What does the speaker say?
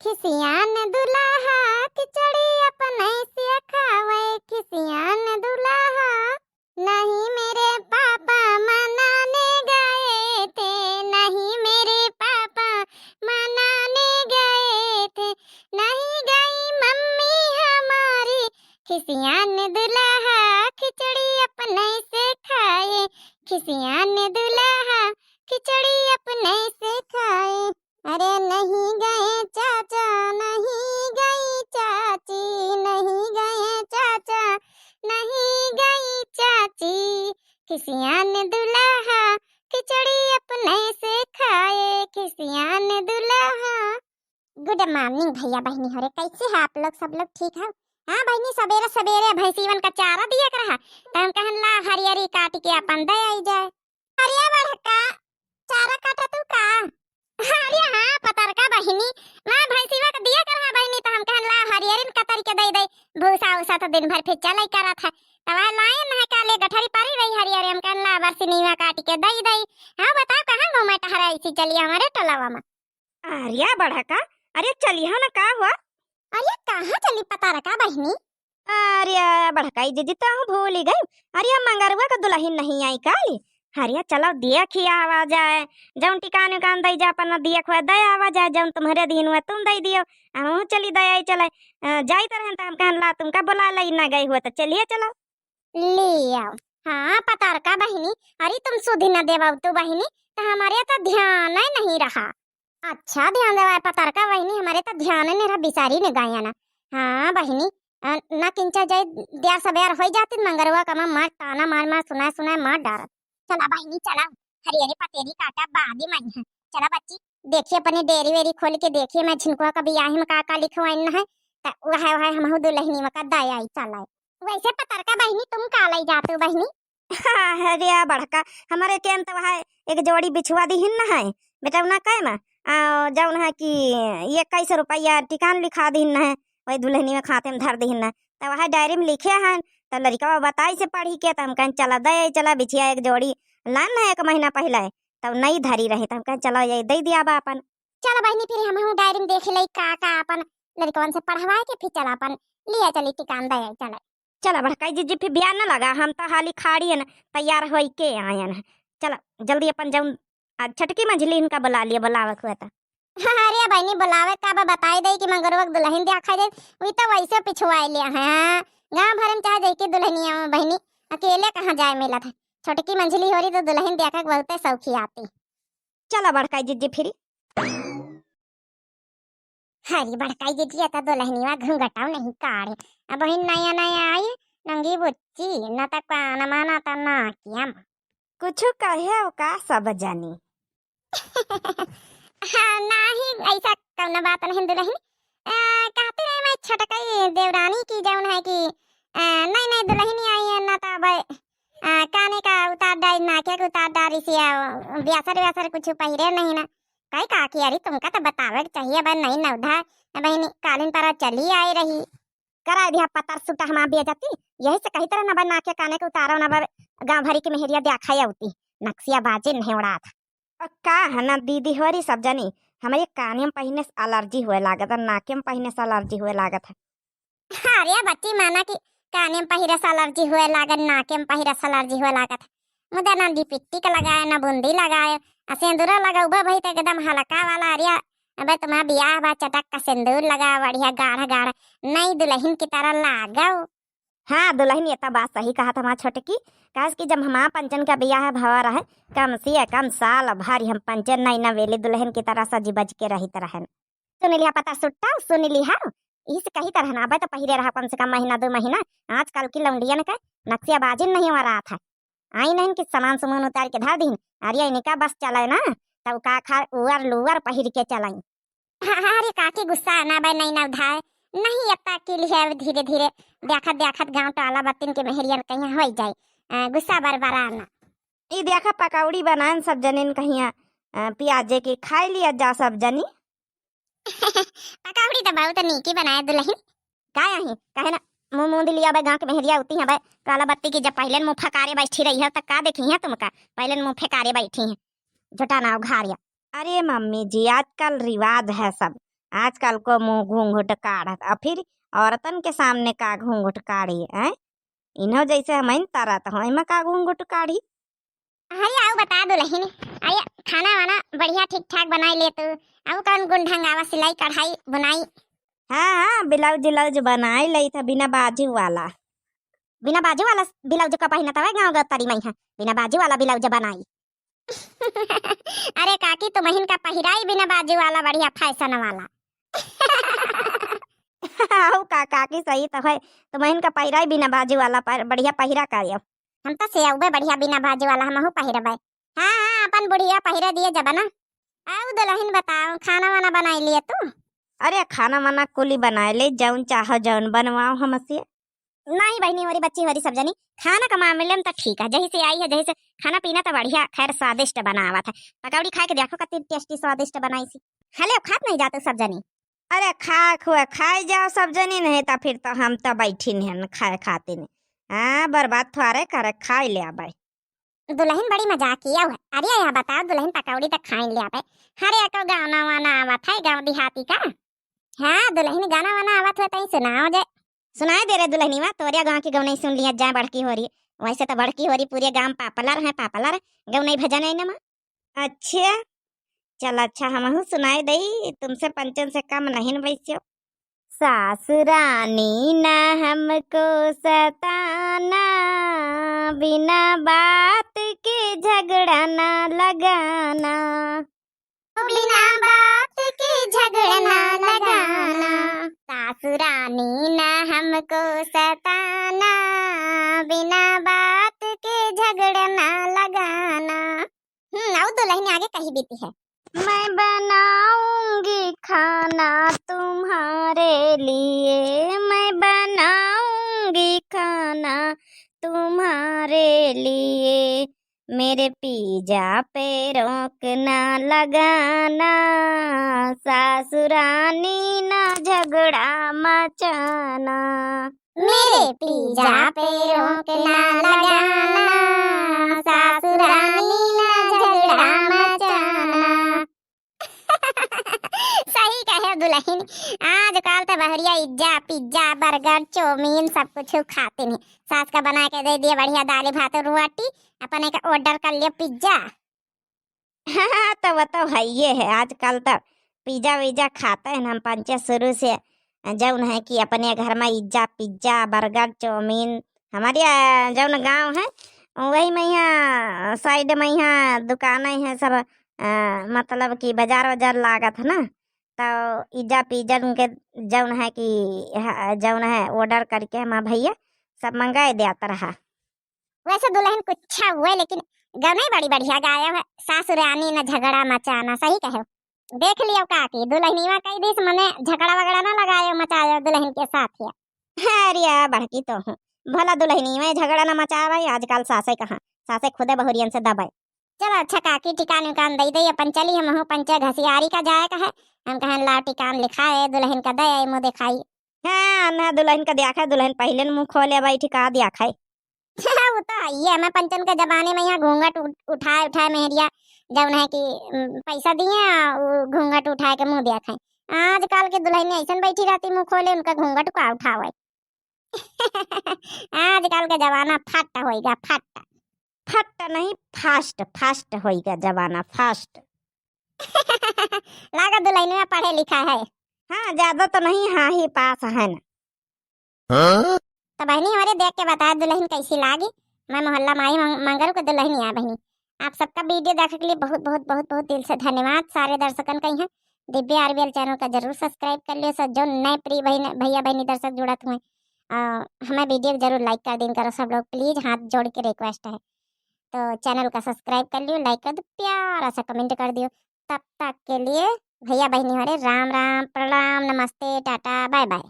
खिसियान दुल्हा खिचड़ी अपने से खावे। खिसियान दुल्हा नहीं मेरे पापा मनाने गए थे, नहीं मेरे पापा मनाने गए थे, नहीं गई मम्मी हमारी। खिसियान दुल्हा खिचड़ी अपने से खाए। खिसियान दुल्हा खिचड़ी अपने से खाए। अरे नहीं गए चाचा, नहीं गई चाची, नहीं गए चाचा, नहीं गई चाची। खिसियान दुल्हा खिचड़ी अपने से खाए। खिसियान दुल्हा। गुड मॉर्निंग भैया बहनी, हो रे कैसे है आप लोग? सब लोग ठीक है? हाँ बहनी, सवेरे सवेरे भैंसीवन का चारा दिया कर रहा तो हम कहन ला हरियरी काट के अपन दे आई जाए। हरिया बड़का चारा काटा तू का? अरे हाँ पतरका बहनी, मैं भैंसीवा का दिया कर रहा बहनी तो हम कहन ला हरियरिन कतर के दे दे। भूसा उसा तो दिन भर फिर चलाई करा था तब लायन है काले गठरी पारी रही हरियर हम कहन ला बरसिनीवा काट के दे दे। हाँ बताओ कहां घूमे टहरा ऐसी चली हमारे टोलावा में? अरे बड़का, अरे चलिए ना का हुआ? अरे कहां चली पतरका बहनी? अरे बड़का जी तो हूँ भूल ही गई। अरे मंगरुआ का दुल्हन नहीं आई काली। हरिया चलो दिया खिया आवा जाए, जौन टिकान उकान दई जा अपन दिया खुआ दे आवा जाए, जौन तुम्हारे दिन हुआ तुम दई दियो। हम चली दे आई चले जाई तो रहन हम कहन ला तुमका बुला लई ना गई हुआ तो चलिए चलो ले आओ। हाँ पतरका बहनी, अरे तुम सुधी न देवा तू बहनी तो हमारे तो ध्यान ही नहीं रहा। अच्छा ध्यान देवा पतरका बहनी, हमारे तो ध्यान नहीं रहा, बिसारी ने गाया ना। हाँ बहनी ना किंचा जाए देर सवेर हो जाती मंगरवा का मार ताना मार मार सुना सुना मार डार। चला बहनी चला, हरियरी पतेरी काटा बादी मन है। चला बच्ची देखिए अपनी डेरी वेरी खोल के देखिए, मैं झिनकुआ का बियाह में का लिखवाइन है वह हम दुल्हनी में का दाया आई चला। वैसे पतरका बहनी तुम का लाई जाते हो बहनी? अरे बड़का, हमारे टेन तो वहाँ एक जोड़ी बिछुआ दी हिन है बेटा ना कहे में जौन है कि 21 रुपया टिकान लिखा दी है, वही दुल्हनी में खाते में धर दी है तो वह डायरी में लिखे हैं तो लड़का बताई से पढ़ी के तो हम कहें चला दे चला बिछिया एक जोड़ी लान है 1 महीना पहले तब नहीं धरी रही तो हम कहें चलो ये दे दिया बा अपन। चलो बहनी फिर हम डायरी में देख ले का अपन लड़कवन से पढ़वा के फिर चला अपन लिया चली टिकान दे चला। चला बड़का जी फिर ब्याह न लगा, हम तो हाली खाड़ी है ना तैयार हो के आयन है। चला जल्दी अपन जब छटकी मझली इनका बुला लिया बुलावे हुआ था। अरे बहनी बुलावे का बताई दे कि मंगरवा दुल्हन देखा जाए वही तो वैसे पिछुआ लिया है। गाँव भर में चाहे जाए की दुल्हनिया में बहनी अकेले कहाँ जाए मिला था, छोटकी मंझली हो रही तो दुल्हन देखा बहुत सौखी आती। चला बड़का जी फिर हरी बड़काई जी तो दुल्हनिया घूंघटाओ नहीं काढ़े। अब बहन नया नया आई नंगी बुच्ची न तक पाना माना था ना किया कुछ कहे का सब जानी। हाँ नहीं ऐसा कौन बात नहीं दुल्हन कहते रहे मैं छटकई देवरानी की जौन है कि नहीं नहीं दुल्हनी आई है ना तो काने का उतार डाल नाके का उतार डाल इसी ब्यासर व्यासर कुछ पहिरे नहीं ना कई का की अरे तुमका तो बतावे चाहिए बन नहीं नवधा बहनी कालीन पर चली आई रही करा दिया पतर सुटा हम बिया जाती यही से कही तरह न बन नाके काने के उतारो न गांव भरी की मेहरिया देखा होती नक्सिया बाजे नहीं उड़ा था। का है ना दीदी हो रही सब जानी हमारे काने में पहने से एलर्जी हुए लागत है, नाके में पहने से एलर्जी हुए लागत है। अरे बच्ची माना कि काने में पहिरे से एलर्जी हुए लागत नाके में पहिरे से एलर्जी हुए लागत मुझे ना लिपस्टिक का लगाए ना बूंदी लगाए सिंदूर लगा उबा भाई तो एकदम हल्का वाला अरिया अबे तुम्हारा ब्याह बा चटक का सिंदूर लगा बढ़िया गाढ़ा गाढ़ा नहीं दुल्हन की तरह लगाओ। हाँ दुल्हन ये तो बात सही कहा था हमारा छोटकी काश कि जब हमारा पंचन का ब्याह भवा रहे कम से कम साल भारी हम पंचन नहीं न वेले दुल्हन की तरह सजी बज के रही तरह सुन लिया पता सुट्टा सुन लिया इस कही तरह ना तो पहिरे रहा कम से कम महीना 2 महीना। आजकल की लौंडियन का नक्सिया बाजी नहीं हो रहा था आई नहीं कि सामान सुमान उतार के धर दी अरे इनका बस चले ना तब का खा उवर लुवर पहिर के चलाई। अरे काकी गुस्सा ना भाई नहीं ना उधाए नहीं अब के लिए धीरे धीरे देखत देखत गांव टोला बत्तीन के मेहरियन कहीं हो जाए गुस्सा बरबरा ना। ये देखा पकौड़ी बनान सब जनिन कहीं प्याजे के खाई लिया जा सब जनी। पकौड़ी तो बहुत नीकी बनाए दुल्हन का ही कहे ना मुंह मुंह लिया भाई गांव के मेहरिया होती है भाई काला बत्ती की जब पहले मुंह फकारे बैठी रही है तब का देखी है तुमका पहले मुंह फेकारे बैठी है झुटा ना उघारिया। अरे मम्मी जी आजकल रिवाज है सब आजकल को मुंह घूंघट काढ़त और फिर औरतन के सामने का घूंघट काढ़ी है। इन्हों जैसे हम तरत हो इमा का घूंघट काढ़ी। अरे आओ बता दो लहिन, अरे खाना वाना बढ़िया ठीक ठाक बनाई ले तू। आओ कौन गुण ढंगावा सिलाई कढ़ाई बुनाई। हाँ हाँ ब्लाउज ब्लाउज बनाई लई था बिना बाजू वाला। बिना बाजू वाला ब्लाउज का पहिना था गाँव गतारी मई है बिना बाजू वाला ब्लाउज बनाई। अरे काकी तो महीन का पहिराई बिना बाजू वाला बढ़िया फैशन वाला। आओ काका की सही तो है तो मैं इनका पहिराई बिना बाजू वाला बढ़िया पहिरा कर हम तो से आउबे बढ़िया बिना बाजू वाला हमहु पहिरबे। हाँ हाँ अपन बुढ़िया पहिरे दिए जब ना। आओ दुल्हन बताओ खाना वाना बनाई लिए तू। अरे खाना वाना कुली बनाए ले जौन चाहो जौन बनवाओ हमसे। नहीं बहनी हमारी बच्ची हमारी सब जनी खाना का मामले में तो ठीक है, जही से आई है जही से खाना पीना तो बढ़िया खैर स्वादिष्ट बनावा था। पकौड़ी खा के देखो कितनी टेस्टी स्वादिष्ट बनाई सी। हले खात नहीं जाते सब जनी। अरे खा खुआ खाए जाओ सब जनी नहीं तो फिर तो हम तो बैठी नहीं खाए खाते नहीं। हाँ बर्बाद थोड़े करे खाए ले आबे। दुल्हन बड़ी मजाक किया है। अरे यहाँ बताओ दुल्हन पकौड़ी तक खाए ले आबे। हरे को गाना वाना आवत है गाँव देहाती का। हाँ दुल्हन गाना वाना आवत है तई सुनाओ जे। सुनाए दे रहे दुल्हनी वा तोरिया गाँव की गौ नहीं सुन लिया जाए बड़की हो रही वैसे तो बड़की हो रही पूरे गाँव पापलर है गौ नहीं भजन है नमा। अच्छा चल अच्छा हम सुनाई दई तुमसे पंचन से कम नहीं वैसे। सासुरानी न हमको सताना बिना बात के झगड़ा न लगाना। बिना बात के झगड़ा ना लगाना। सासुरानी न हमको सताना बिना बात के झगड़ा ना लगाना। आओ दुल्हन आगे कही बीती है। मैं बनाऊंगी खाना तुम्हारे लिए मैं बनाऊंगी खाना तुम्हारे लिए मेरे पिज्जा पे रोक ना लगाना सासुरानी ना झगड़ा मचाना। मेरे पिज्जा पे रोक ना लगाना सासुरानी ना झगड़ा मचाना। सही कहे दुल्हन, आजकल तो बहरिया इज्जा पिज्जा बर्गर चाउमीन सब कुछ खाते नहीं। सास का बना के दे दिए बढ़िया दाल भात रोटी अपन एक ऑर्डर कर लिया पिज्जा। हाँ तो वो तो है ये है आजकल तो पिज्जा विज्जा खाते हैं हम पंचे शुरू से जौन है कि अपने घर में इज्जा पिज्जा बर्गर चाउमीन हमारे जौन गांव है वही में यहाँ साइड में यहाँ दुकानें हैं सब मतलब कि बाजार वाजार लागत है ना तो इज्जा पिज्जा उनके जौन है कि जौन है ऑर्डर करके हम भैया सब मंगाए देता रहा। वैसे दुल्हन कुछ हुए लेकिन गने बड़ी बढ़िया गायब है सासुरानी न झगड़ा मचाना। सही कहो देख लियो काकी दुल्हनीवा कई दिस मने झगड़ा वगड़ा ना लगायो मचायो दुल्हन के साथ ही। अरे बड़की तो हूँ भला दुल्हनी में झगड़ा न मचावे आजकल सासे कहाँ सासे खुदे बहुरियन से दबाए। चलो अच्छा काकी टिकान उकान दई दई अपन चली हम हो पंचा घसियारी का जाए का है हम कहें ला टिकान लिखा है दुल्हन का दे मुँह दिखाई। हाँ ना दुल्हन का देखा दुल्हन पहले मुँह खोले बैठी का दिखा वो तो है मैं पंचन के जमाने में यहाँ घूंघट उठाए उठाए मेहरिया जब है कि पैसा दिए घूंघट उठाए के मुँह दिखाए। आजकल के दुल्हन ऐसा बैठी रहती मुँह खोले उनका घूंघट का उठावे। आजकल का जमाना फट होएगा फट फट नहीं फास्ट फास्ट होएगा जमाना फास्ट। लागा दुल्हन में पढ़े लिखा है। हाँ ज्यादा तो नहीं हाँ ही पास है ना। तो बहनी हमारे देख के बताया दुल्हन कैसी लागी। मैं मोहल्ला माई मंगल को दुल्हन है बहनी। आप सबका वीडियो देखने के लिए बहुत बहुत बहुत बहुत दिल से धन्यवाद। सारे दर्शकन कहीं हैं दिव्य आरबीएल चैनल का जरूर सब्सक्राइब कर लियो सब जो नए प्रिय भैया बहनी दर्शक जुड़त हुए हमें वीडियो जरूर लाइक कर दें करो सब लोग प्लीज हाथ जोड़ के रिक्वेस्ट है। तो चैनल का सब्सक्राइब कर लियो लाइक कर दो प्यारा सा कमेंट कर दियो। तब तक के लिए भैया बहनी हमारे राम राम प्रणाम नमस्ते टाटा बाय बाय।